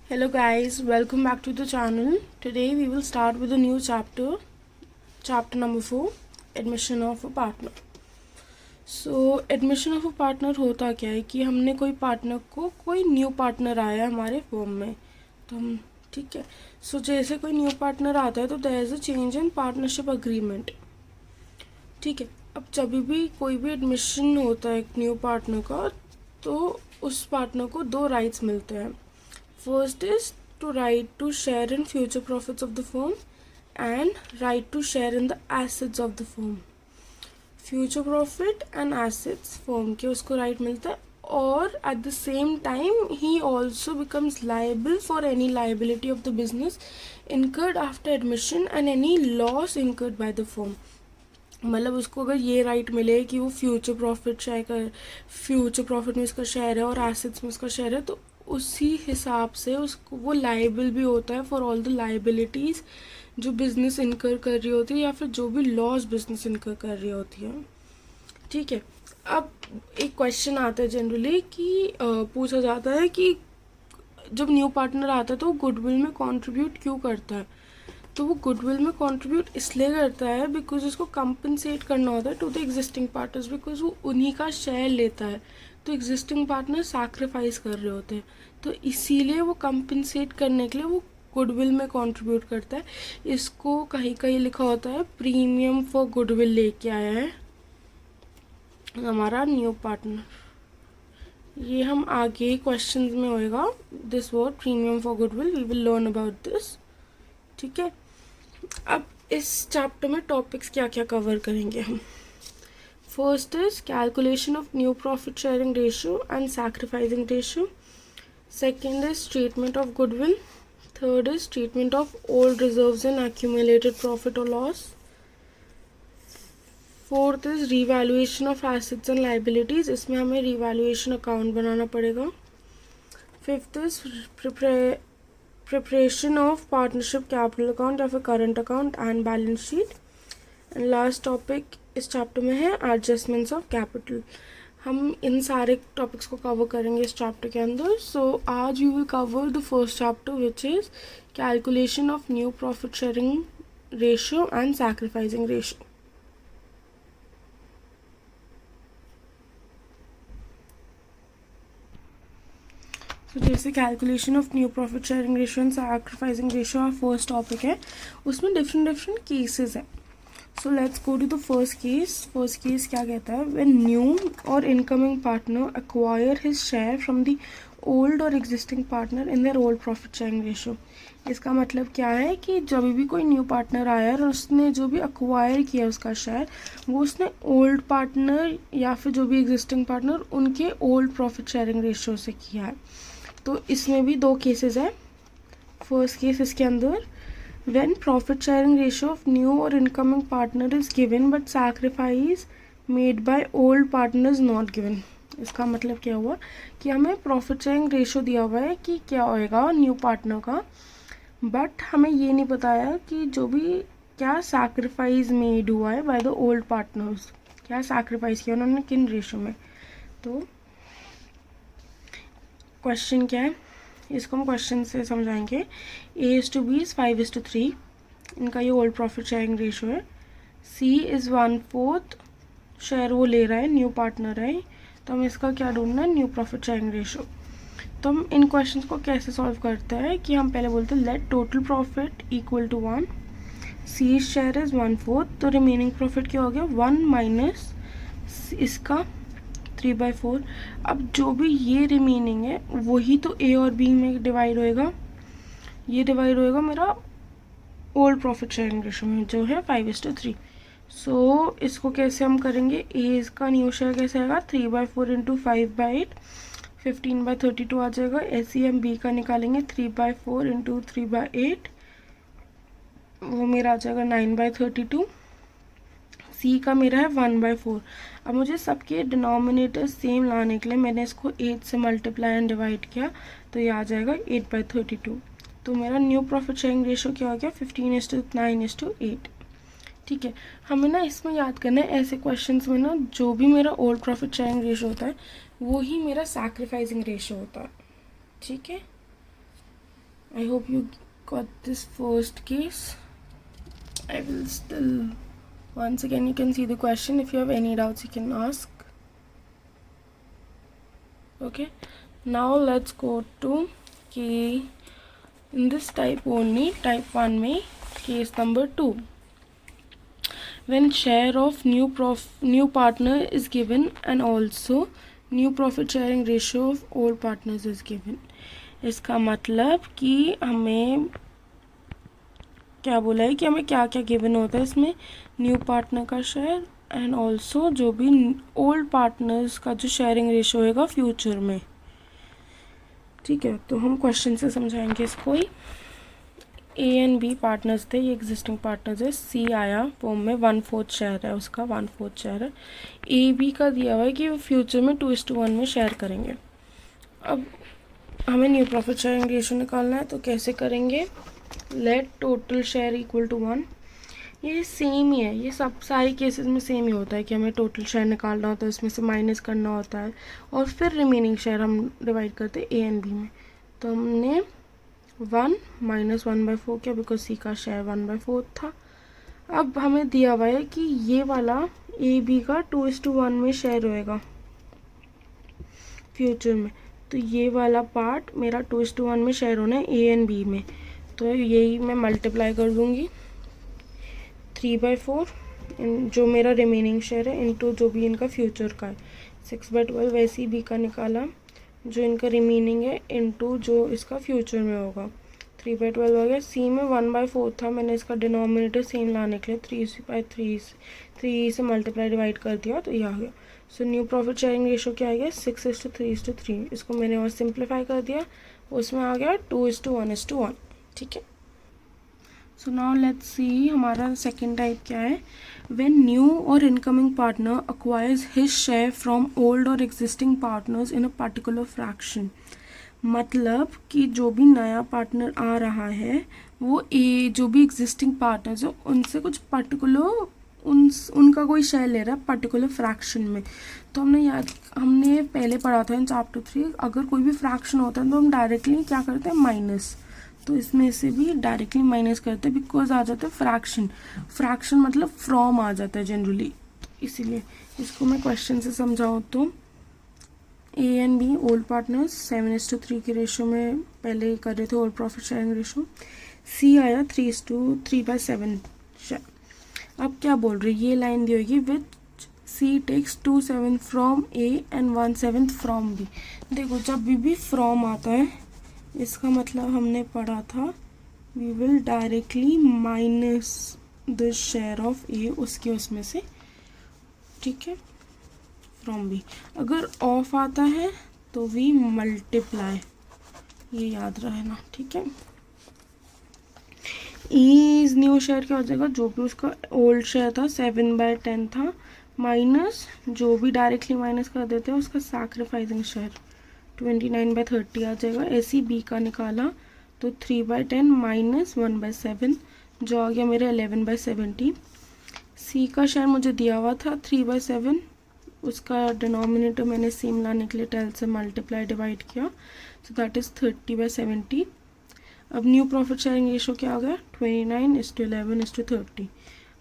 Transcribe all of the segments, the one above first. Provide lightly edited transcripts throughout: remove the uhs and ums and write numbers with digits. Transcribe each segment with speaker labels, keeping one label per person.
Speaker 1: Hello guys, welcome back to the channel. Today we will start with a new chapter number 4, admission of a partner. So admission of a partner होता क्या है कि हमने कोई new partner आया है हमारे फर्म में, तो हम ठीक है। सो जैसे कोई न्यू पार्टनर आता है तो there is a change in partnership agreement, ठीक है। अब जब भी कोई भी एडमिशन होता है एक न्यू पार्टनर का, तो उस पार्टनर को दो राइट्स मिलते हैं। First is to right to share in future profits of the firm and right to share in the assets of the firm. Future profit and assets firm के उसको right मिलता है, और at the same time he also becomes liable for any liability of the business incurred after admission and any loss incurred by the firm. मतलब उसको अगर ये right मिले कि वो फ्यूचर प्रॉफिट में उसका शेयर है और एसेट्स में उसका शेयर है, तो उसी हिसाब से उसको वो लाइबल भी होता है फॉर ऑल द लाइबिलिटीज़ जो बिज़नेस इनकर कर रही होती है या फिर जो भी लॉस बिज़नेस इनकर कर रही होती है, ठीक है। अब एक क्वेश्चन आता है जनरली कि पूछा जाता है कि जब न्यू पार्टनर आता है तो वो गुडविल में कंट्रीब्यूट क्यों करता है। तो वो गुडविल में कंट्रीब्यूट इसलिए करता है बिकॉज उसको कंपनसेट करना होता है to the existing partners, because वो उन्हीं का शेयर लेता है, तो एग्जिस्टिंग पार्टनर सैक्रिफाइस कर रहे होते हैं, तो इसीलिए वो कंपनसेट करने के लिए वो गुडविल में कंट्रीब्यूट करता है। इसको कहीं कहीं लिखा होता है प्रीमियम फॉर गुडविल लेके आया है हमारा न्यू पार्टनर। ये हम आगे क्वेश्चंस में होएगा, this word premium for goodwill, we will learn about this, ठीक है। अब इस चैप्टर में टॉपिक्स क्या क्या कवर करेंगे हम। First is calculation of new profit sharing ratio and sacrificing ratio. Second is treatment of goodwill. Third is treatment of old reserves and accumulated profit और loss. Fourth is revaluation of assets and liabilities, इसमें हमें revaluation account बनाना पड़ेगा। Fifth is preparation of partnership capital account या फिर current account and balance sheet। and last topic इस chapter में है adjustments of capital। हम इन सारे टॉपिक्स को कवर करेंगे इस चैप्टर के अंदर। सो आज we will cover the first chapter which is calculation of new profit sharing ratio and sacrificing ratio. तो जैसे calculation of new profit sharing ratio and sacrificing ratio first topic है, उसमें different cases हैं। So let's go to the first case क्या कहता है, when new और incoming partner acquire his share from the old और existing partner in their old profit sharing ratio. इसका मतलब क्या है कि जब भी कोई न्यू पार्टनर आया और उसने जो भी एक्वायर किया उसका शेयर, वो उसने ओल्ड पार्टनर या फिर जो भी एग्जिस्टिंग पार्टनर उनके ओल्ड प्रॉफिट शेयरिंग रेशियो से किया है। तो इसमें भी दो केसेस हैं। फर्स्ट केस इसके अंदर, when profit sharing ratio of new और incoming partner is given but sacrifice made by old partner is not given. इसका मतलब क्या हुआ कि हमें प्रॉफिट शेयरिंग रेशियो दिया हुआ है कि क्या होएगा न्यू पार्टनर का, बट हमें ये नहीं बताया कि जो भी क्या सैक्रिफाइस मेड हुआ है बाय द ओल्ड पार्टनर्स, क्या सैक्रिफाइस किया उन्होंने किन रेशियो में। तो क्वेश्चन क्या है, इसको हम क्वेश्चन से समझाएंगे। A:B इज़ 5:3, इनका ये ओल्ड प्रॉफिट शेयरिंग रेशियो है। C इज़ 1/4 शेयर वो ले रहा है, न्यू पार्टनर है, तो हम इसका क्या ढूंढना है, न्यू प्रॉफिट शेयरिंग रेशियो। तो हम इन क्वेश्चन को कैसे सॉल्व करते हैं कि हम पहले बोलते हैं let total profit equal to 1, C share is 1/4, तो रिमेनिंग प्रॉफिट क्या हो गया 1 माइनस इसका 3/4। अब जो भी ये रिमेनिंग है वही तो ए और बी में डिवाइड होएगा, ये डिवाइड होएगा मेरा ओल्ड प्रॉफिट शेयरिंग रेशियो में जो है 5:3। सो इसको कैसे हम करेंगे, ए का न्यू शेयर कैसे आएगा 3/4 इंटू 5/8, 15/32 आ जाएगा। ऐसे ही हम बी का निकालेंगे 3/4 इंटू 3/8, वो मेरा आ जाएगा 9/32। सी का मेरा है 1/4। अब मुझे सबके डिनोमिनेटर सेम लाने के लिए मैंने इसको 8 से मल्टीप्लाई एंड डिवाइड किया, तो ये आ जाएगा 8/32। तो मेरा न्यू प्रॉफिट शेयरिंग रेशियो क्या हो गया 15:9:8। ठीक है, हमें ना इसमें याद करना है ऐसे क्वेश्चंस में ना जो भी मेरा ओल्ड प्रॉफिट शेयरिंग रेशियो होता है वो ही मेरा सैक्रिफाइसिंग रेशियो होता है। ठीक है, I hope you got this first case. I will still, once again you can see the question. If you have any doubts you can ask. Okay, now let's go to key in this type only, type 1 में case number 2. When share of new partner is given and also new profit sharing ratio of all partners is given. इसका मतलब कि हमें क्या बोला है कि हमें क्या क्या गिवन होता है इसमें, न्यू पार्टनर का शेयर एंड ऑल्सो जो भी ओल्ड पार्टनर्स का जो शेयरिंग रेशियो होगा फ्यूचर में. ठीक है, तो हम क्वेश्चन से समझाएंगे इसको ही. ए एंड बी पार्टनर्स थे, ये एग्जिस्टिंग पार्टनर्स है. सी आया फॉर्म में 1/4 शेयर है उसका, 1/4 शेयर है. ए बी का दिया हुआ है कि वो फ्यूचर में 2:1 में शेयर करेंगे. अब हमें न्यू प्रॉफिट शेयरिंग रेशियो निकालना है, तो कैसे करेंगे. Let total share equal to 1. ये सेम ही है, ये सब सारे केसेस में सेम ही होता है कि हमें टोटल शेयर निकालना होता है, उसमें से माइनस करना होता है और फिर रिमेनिंग शेयर हम डिवाइड करते हैं ए एंड बी में. तो हमने 1 माइनस 1/4 किया बिकॉज सी का शेयर 1/4 था. अब हमें दिया हुआ है कि ये वाला ए बी का 2:1 में शेयर होएगा फ्यूचर में. तो ये वाला पार्ट मेरा 2:1 में शेयर होना है ए एंड बी में. तो यही मैं मल्टीप्लाई कर दूँगी 3/4 जो मेरा रिमेनिंग शेयर है इनटू जो भी इनका फ्यूचर का है 6/12. वैसे ही बी का निकाला जो इनका रिमेनिंग है इनटू जो इसका फ्यूचर में होगा 3/12 हो गया. सी में 1/4 था, मैंने इसका डिनोमिनेटर सेम लाने के लिए 3 से मल्टीप्लाई डिवाइड कर दिया तो ये आ गया. So new profit sharing ratio क्या आ गया 6:3:3. इसको मैंने और सिंप्लीफाई कर दिया, उसमें आ गया 2:1:1. ठीक है. सो नाउ लेट्स सी हमारा सेकेंड टाइप क्या है. व्हेन न्यू और incoming partner acquires his share from old और existing partners in a particular fraction. मतलब कि जो भी नया पार्टनर आ रहा है वो जो भी एग्जिस्टिंग पार्टनर्स है उनसे कुछ पर्टिकुलर उनका कोई शेयर ले रहा है पर्टिकुलर फ्रैक्शन में. तो हमने पहले पढ़ा था इन चैप्टर 3, अगर कोई भी फ्रैक्शन होता है तो हम डायरेक्टली क्या करते हैं माइनस. तो इसमें से भी डायरेक्टली माइनस करते हैं बिकॉज आ जाता है फ्रैक्शन मतलब फ्रॉम आ जाता है जनरली. इसीलिए इसको मैं क्वेश्चन से समझाऊँ तो A and B old partners 7:3 के रेशो में पहले कर रहे थे old profit sharing ratio. C आया 3:3/7 शेयर. अब क्या बोल रही है, ये लाइन दी होगी which C takes 2/7 from A and 1/7 from B. देखो जब भी फ्रॉम आता है इसका मतलब हमने पढ़ा था we will directly minus the share of A उसमें से. ठीक है, फ्रॉम बी. अगर ऑफ आता है तो वी मल्टीप्लाई, ये याद रहना. ठीक है. इज न्यू शेयर क्या हो जाएगा, जो भी उसका ओल्ड शेयर था 7/10 था माइनस जो भी डायरेक्टली माइनस कर देते हैं उसका सैक्रिफाइसिंग शेयर 29/30 आ जाएगा. ऐसी बी का निकाला तो 3/10 माइनस 1/7 जो आ गया मेरे 11/70. सी का शेयर मुझे दिया हुआ था 3/7, उसका डिनोमिनेटर मैंने सेम लाने के लिए 10 से मल्टीप्लाई डिवाइड किया सो दैट इज़ 30/70. अब न्यू प्रॉफिट शेयरिंग रेशो क्या हो गया 29:11:30.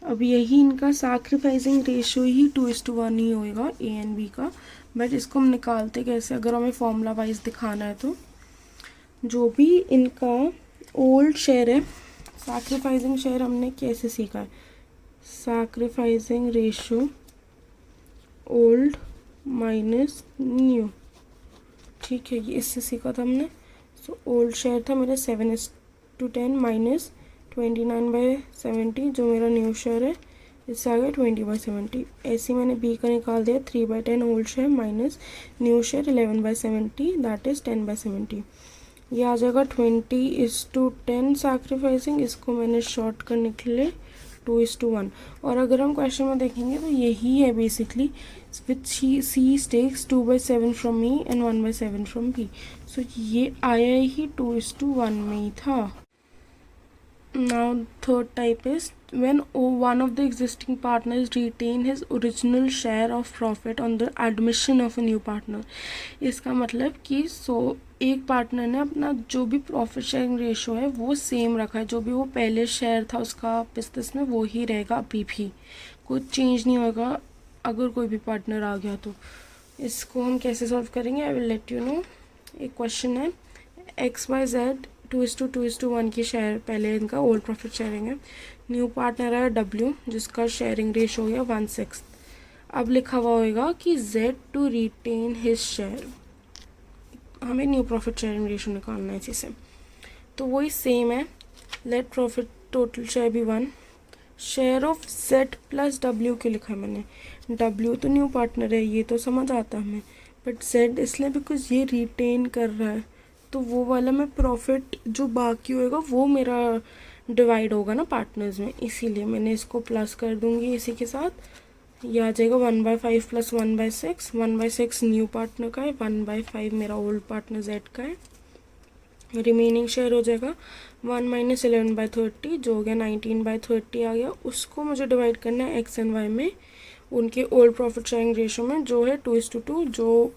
Speaker 1: अब यही इनका सैक्रिफाइसिंग रेशो ही 2:1 ही होएगा ए एंड बी का. बट इसको हम निकालते कैसे, अगर हमें फॉर्मूला वाइज दिखाना है तो जो भी इनका ओल्ड शेयर है सैक्रिफाइसिंग शेयर हमने कैसे सीखा है, sacrificing ratio old minus new. ठीक है, ये इससे सीखा था हमने. सो ओल्ड शेयर था मेरा 7:10 माइनस 29/70 जो मेरा न्यू शेयर है इससे आ गया 20/70. ऐसे मैंने बी का निकाल दिया 3/10 old share minus new share 11/70 that is 10/70. ये आ जाएगा 20:10 सैक्रिफाइसिंग. इसको मैंने शॉर्ट करने के लिए 2:1. और अगर हम क्वेश्चन में देखेंगे तो यही है basically which C takes 2/7 from me and 1/7 from B. So ये आया ही 2:1 में ही था. Now third type is when one of the existing partners retain his original share of profit on the admission of a new partner. इसका मतलब कि एक partner ने अपना जो भी प्रॉफिट शेयरिंग रेशो है वो सेम रखा है, जो भी वो पहले शेयर था उसका बिजनेस में वो ही रहेगा अभी भी, कुछ चेंज नहीं होगा अगर कोई भी पार्टनर आ गया तो। इसको हम कैसे सॉल्व करेंगे, I will let you know. एक क्वेश्चन है XYZ 2:2:1 की शेयर, पहले इनका ओल्ड प्रॉफिट शेयरिंग है। न्यू पार्टनर है W जिसका शेयरिंग रेशो हो गया 1/6। अब लिखा हुआ होगा कि Z to retain his share, हमें न्यू प्रॉफिट शेयरिंग रेशो निकालना है इसी से, तो वही सेम है। लेट प्रॉफिट टोटल शेयर भी 1, share of Z plus W क्यों लिखा है मैंने, W तो न्यू पार्टनर है ये तो समझ आता है हमें, बट Z इसलिए बिकॉज ये रिटेन कर रहा है, तो वो वाला मैं प्रॉफिट जो बाकी होएगा वो मेरा डिवाइड होगा ना पार्टनर्स में, इसीलिए मैंने इसको प्लस कर दूंगी इसी के साथ। ये आ जाएगा 1/5 प्लस 1/6, 1/6 न्यू पार्टनर का है, 1/5 मेरा ओल्ड पार्टनर Z का है। रिमेनिंग शेयर हो जाएगा 1 - 11/30 जो हो गया 19/30 आ गया। उसको मुझे डिवाइड करना है X एंड Y में, उनके ओल्ड प्रॉफिट शेयरिंग रेशो में जो है 2:2, जो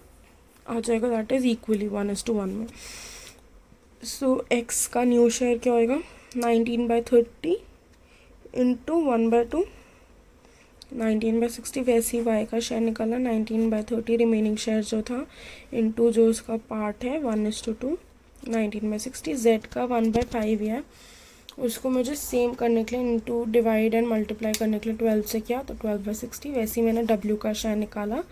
Speaker 1: आ जाएगा दैट इज़ इक्वली 1:1 में। सो X का न्यू शेयर क्या होएगा 19/30 इंटू 1/2, 19/60। वैसे ही Y का शेयर निकाला 19/30 रिमेनिंग शेयर जो था इंटू जो उसका पार्ट है 1:2, 19/60। Z का 1/5 है, उसको मुझे सेम करने के लिए इंटू डिवाइड एंड मल्टीप्लाई करने के लिए 12 से किया तो 12/60। वैसे ही मैंने W का शेयर निकाला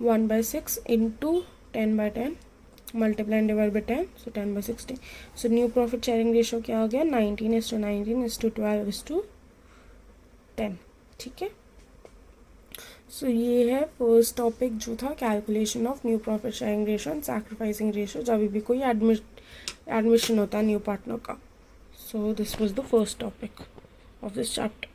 Speaker 1: 1/6 into 10/10 multiply and divide by 10, so 10/60। So new profit sharing ratio क्या हो गया 19:19:12:10, ठीक है। सो ये है फर्स्ट टॉपिक जो था calculation of new profit sharing ratio and sacrificing ratio जब भी कोई एडमिशन होता है न्यू पार्टनर का। So this was the first topic of this chapter.